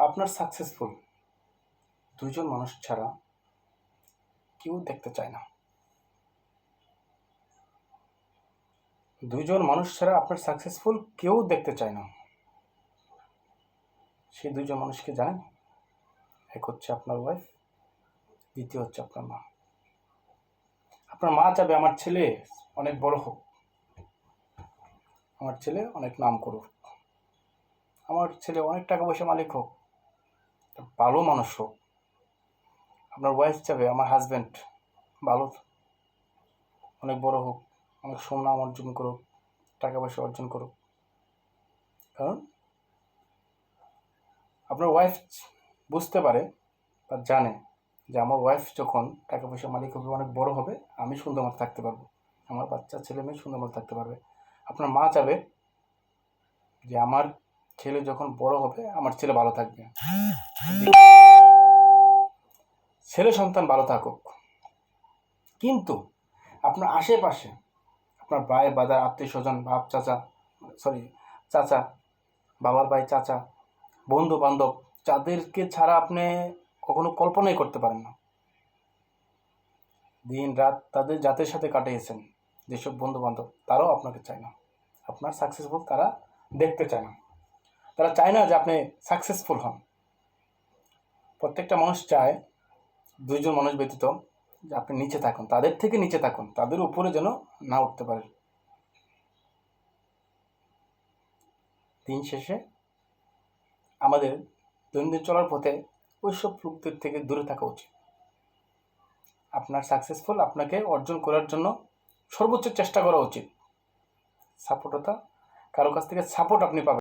আপনার সাকসেসফুল দুইজন মানুষ ছাড়া কেউ দেখতে চায় না। দুইজন মানুষ ছাড়া আপনার সাকসেসফুল কেউ দেখতে চায় না। সেই দুইজন মানুষকে জানেন? এক হচ্ছে আপনার ওয়াইফ, দ্বিতীয় হচ্ছে আপনার মা। আপনার মা চাবে আমার ছেলে অনেক বড় হোক, আমার ছেলে অনেক নাম করুক, আমার ছেলে অনেক টাকা পয়সা মালিক হোক, ভালো মানুষ হোক। আপনার ওয়াইফ চাবে আমার হাজব্যান্ড ভালো, অনেক বড় হোক, অনেক সুনাম অর্জন করুক, টাকা পয়সা অর্জন করুক। কারণ আপনার ওয়াইফ বুঝতে পারে বা জানে যে আমার ওয়াইফ যখন টাকা পয়সা মালিক হবে, অনেক বড় হবে, আমি সুন্দর মতো থাকতে পারবো, আমার বাচ্চা ছেলে মেয়ে সুন্দর মতো থাকতে পারবে। আপনার মা চাবে যে আমার ছেলে যখন বড় হবে আমার ছেলে ভালো থাকবে, ছেলে সন্তান ভালো থাকুক। কিন্তু আপনার আশেপাশে আপনার ভাই বাদার আত্মীয় স্বজন, চাচা, বাবার ভাই, চাচা, বন্ধু বান্ধব, যাদেরকে ছাড়া আপনি কখনো কল্পনাই করতে পারেন না, দিন রাত তাদের যাদের সাথে কাটিয়েছেন, যেসব বন্ধু বান্ধব, তারাও আপনাকে চায় না। আপনার সাকসেসফুল তারা দেখতে চায় না। তারা চায় না যে আপনি সাকসেসফুল হন। প্রত্যেকটা মানুষ চায়, দুইজন মানুষ ব্যতীত, যে আপনি নিচে থাকুন, তাদের থেকে নিচে থাকুন, তাদের উপরে যেন না উঠতে পারেন। দিন শেষে আমাদের দৈনন্দিন চলার পথে ওইসব লোকদের থেকে দূরে থাকা উচিত। আপনার সাকসেসফুল আপনাকে অর্জন করার জন্য সর্বোচ্চ চেষ্টা করা উচিত। কারো কাছ থেকে সাপোর্ট আপনি পাবেন।